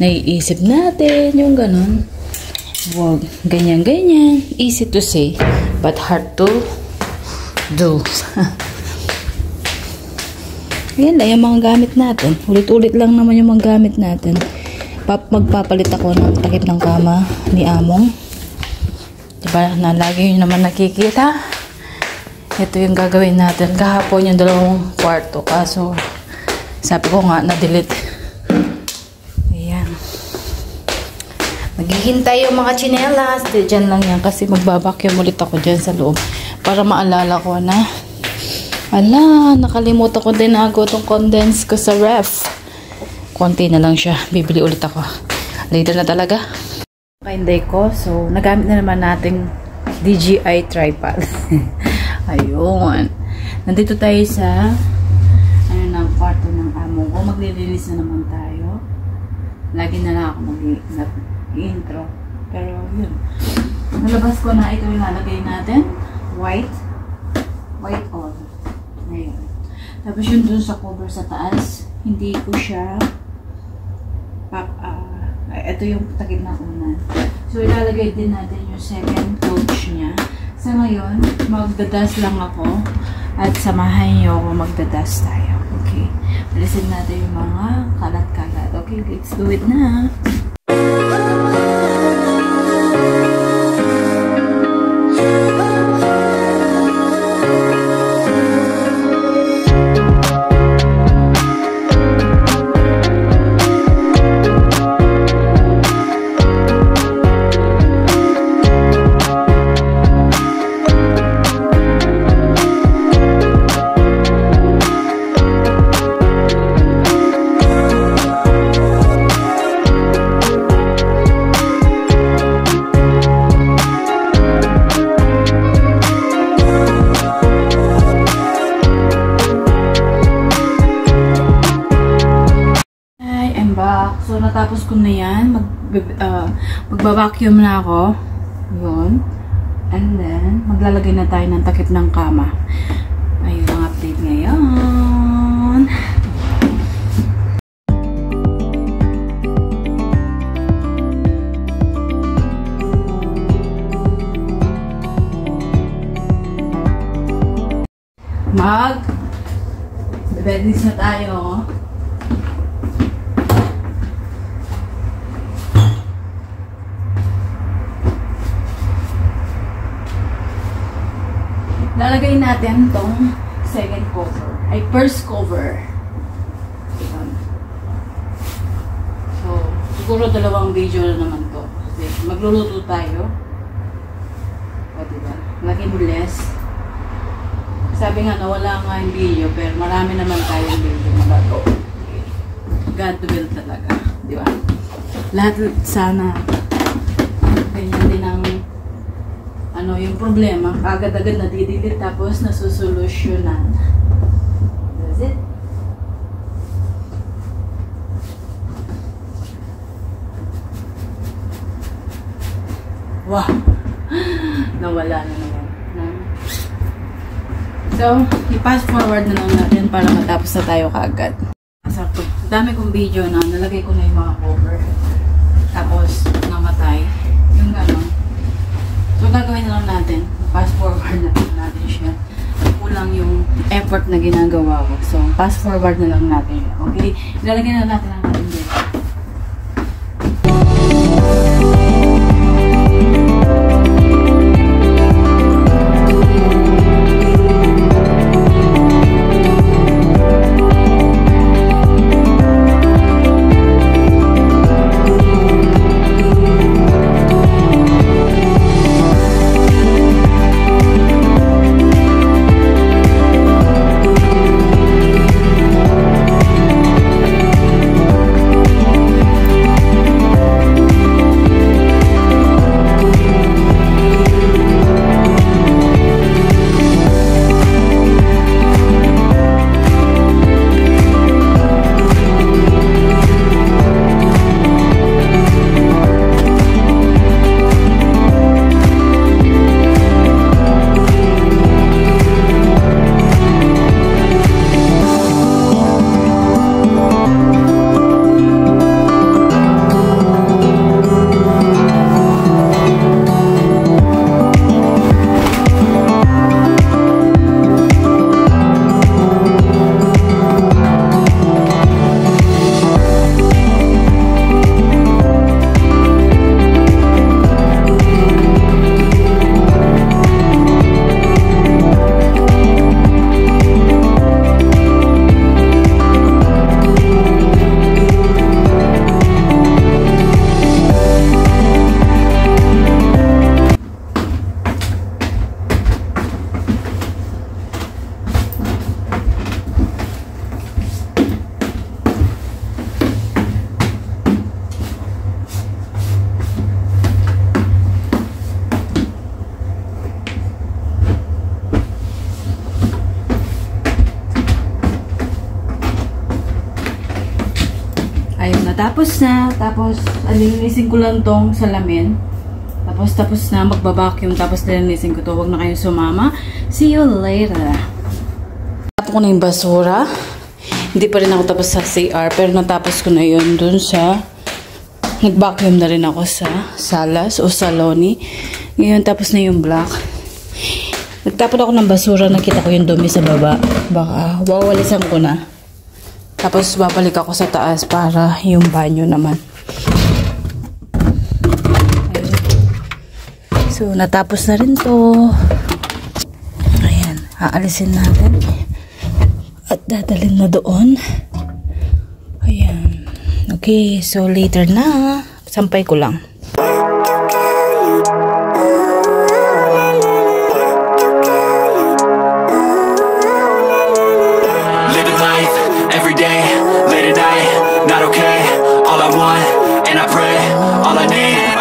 naiisip natin, yung ganun. Wag, ganyan-ganyan. Easy to say, but hard to do. Yan lang yung mga gamit natin. Ulit-ulit lang naman yung mga gamit natin. Magpapalit ako ng takip ng kama ni Among. Diba, na lagi yun naman nakikita. Ito yung gagawin natin. Kahapon yung 2 kwarto. Kaso, sabi ko nga, na-delete. Ayan. Maghihintay yung mga tsinelas. Diyan lang yan. Kasi magbabacuum ulit ako dyan sa loob. Para maalala ko na, nakalimutan ko din ako itong condense ko sa ref. Konti na lang siya. Bibili ulit ako. Later na talaga. Kainday ko. So, nagamit na naman nating DJI tripod. Ayun. Nandito tayo sa kwarto ng amo ko. Maglilinis na naman tayo. Lagi na lang ako mag-intro. Pero, yun. Nalabas ko na ito yung lalagay natin. White on. Ayan. Tapos yun dun sa cover sa taas. Hindi ko siya ito yung takip na unan. So, ilalagay din natin yung second coach niya. Sa ngayon, magdadas lang ako at samahan niyo ako magdadas tayo. Okay? Alisin natin yung mga kalat-kalat. Okay, let's do it na. So, natapos ko na yan. Magbabacuum na ako. Yun. And then, maglalagay na tayo ng takip ng kama. Ayun ang update ngayon. Bebedis na tayo. Lalagay natin tong second cover. Ay, first cover. So, siguro 2 video na naman to. Kasi magluluto tayo. O, diba? Lagay mo less. Sabi nga, nawala nga yung video, pero marami naman tayong video magato. Okay. God will talaga. Diba? Lahat sana ganyan din ang yung problema, agad-agad nadidilit tapos nasusolusyonan. That's it. Wow! Nawala na naman. So, i-pass forward na lang natin para matapos na tayo kaagad. Sakto. Dami kong video na nalagay ko na yung mga cover. Tapos, namatay. Yung gano'n. So, gagawin na lang natin. Fast forward na natin siya. Kulang yung effort na ginagawa ko. So, fast forward na lang natin. Okay? Ilalagay na natin ang natin dito. tapos na. Tapos, alinisin ko lang tong salamin. Tapos na, magbabacuum. Tapos, alinisin ko to. Huwag na kayong sumama. See you later. Tapos ko na yung basura. Hindi pa rin ako tapos sa CR. Pero natapos ko na yun dun sa... Nag-vacuum na rin ako sa Salas o Saloni. Ngayon, tapos na yung black. Nagtapon ako ng basura. Nakita ko yung dumi sa baba. Baka wawalisan ko na. Tapos, babalik ako sa taas para yung banyo naman. Ayun. So, natapos na rin to. Ayan. Aalisin natin. At dadalhin na doon. Ayan. Okay. So, later na. Sampay ko lang.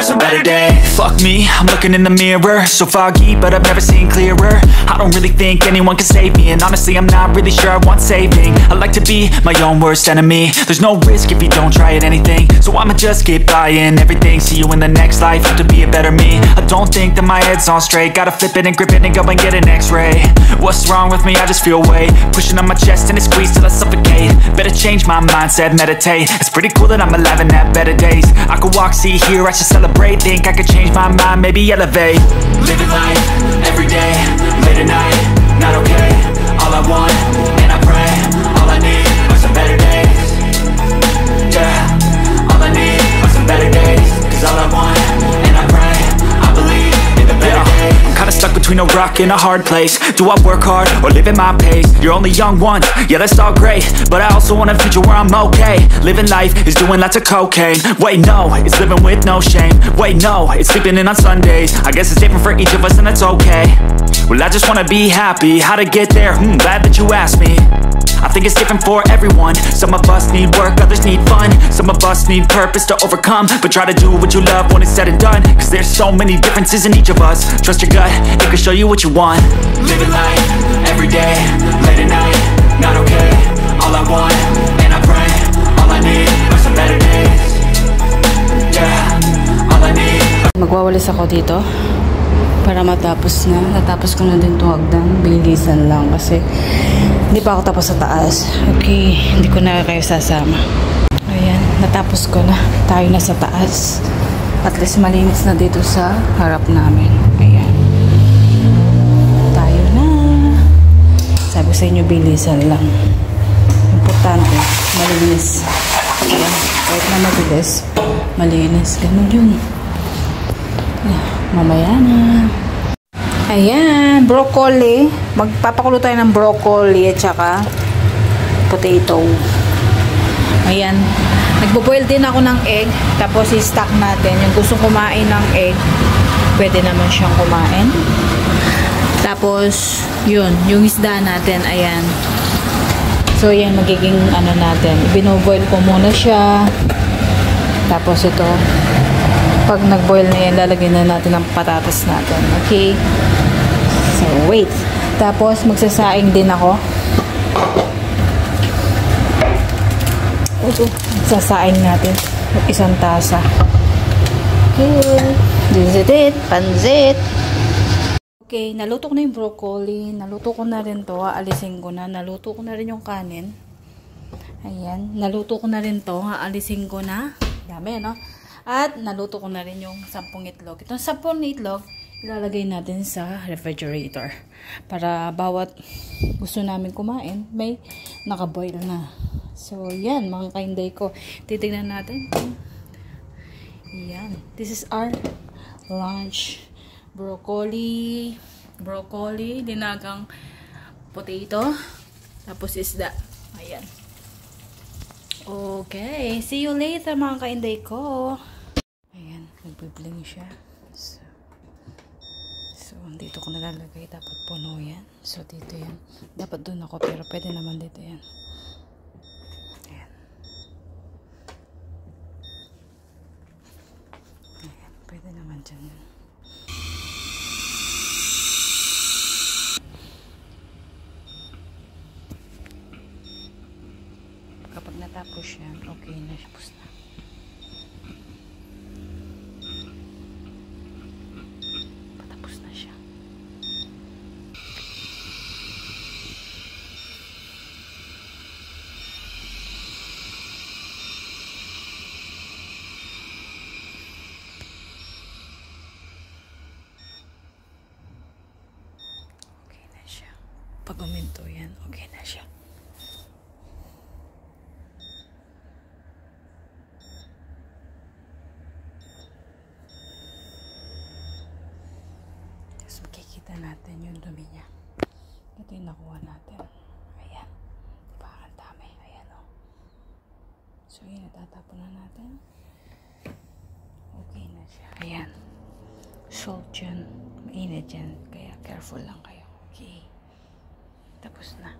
Some better days. Fuck me, I'm looking in the mirror, so foggy, but I've never seen clearer. I don't really think anyone can save me, and honestly I'm not really sure I want saving. I like to be my own worst enemy. There's no risk if you don't try at anything, so I'ma just keep buying everything. See you in the next life, have to be a better me. I don't think that my head's on straight. Gotta flip it and grip it and go and get an x-ray. What's wrong with me? I just feel weight pushing on my chest and it squeezes till I suffocate. Better change my mindset, meditate. It's pretty cool that I'm alive and have better days. I could walk, see, hear, I should celebrate. Think I could change my mind, maybe elevate. Living life, every day, late at night, not okay. All I want, and I pray, all I need are some better days. Yeah, all I need are some better days. Cause all I want, and I pray, I believe in the better days. I'm kinda stuck between a rock and a hard place. Do I work hard, or live at my pace? You're only young once, yeah that's all great, but I also want a future where I'm okay. Living life is doing lots of cocaine. Wait no, it's living with no shame. Wait no, it's sleeping in on Sundays. I guess it's different for each of us and that's okay. Well I just wanna be happy. How to get there? Glad that you asked me. I think it's different for everyone. Some of us need work, others need fun. Some of us need purpose to overcome. But try to do what you love when it's said and done. Cause there's so many differences in each of us. Trust your gut, it can show you what you want. Living life, every day, late at night, not okay. All I want, and I pray, all I need are some better days. Yeah, all I need. Magwawalis ako dito para matapos na. Natapos ko na din itong hagdan. Bilisan lang kasi hindi pa ako tapos sa taas. Okay, hindi ko na kayo sasama. Ayan, natapos ko na. Tayo na sa taas. At least malinis na dito sa harap namin. Ayan. Tayo na. Sabi sa inyo, bilisan lang. Importante, malinis. Ayan, kahit na mabilis, malinis. Ganun yun. Mamaya na. Ayan, broccoli. Magpapakulo tayo ng broccoli at saka potato. Ayan. Nagbo-boil din ako ng egg. Tapos i-stack natin. Yung gusto kumain ng egg, pwede naman siyang kumain. Tapos, yun. Yung isda natin, ayan. So, ayan, magiging ano natin. Bino-boil ko muna siya. Tapos ito, pag nag-boil na yan, lalagyan na natin ang patatas natin. Okay? So, wait. Tapos, magsasaing din ako. Magsasaing natin. Isang tasa. Okay. This is it. Pansit. Okay, naluto ko na yung broccoli. Naluto ko na rin to. Aalisin ko na. Naluto ko na rin yung kanin. Ayan. Naluto ko na rin to. Aalisin ko na. Dami, no? At naluto ko na rin yung 10 itlog. Itong 10 itlog, ilalagay natin sa refrigerator. Para bawat gusto namin kumain, may nakaboil na. So, yan, mga kainday ko. Titignan natin. Yan. This is our lunch. Broccoli, dinagang potato, tapos isda. Ayan. Okay. See you later, mga kainday ko. Ayan. Nagbibling siya. So, dito ko nalalagay. Dapat puno yan. So, dito yan. Dapat dun ako, pero pwede naman dito yan. Ayan. Ayan. Pwede naman dyan. Kapag natapos yan, okay na. Tapos na. Pag uminto yan, okay na siya. Tapos makikita natin yung dumi niya. Ito yung nakuha natin. Ayan. Diba? Ang dami. Ayan o. So yun, natatapon na natin. Okay na siya. Ayan. Salt dyan. Mainit dyan. Kaya careful lang kayo. Okay. Tapos na.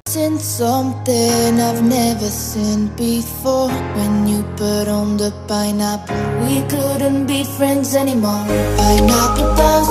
Seen something I've never seen before. When you put on the pineapple, we couldn't be friends anymore. Pineapple does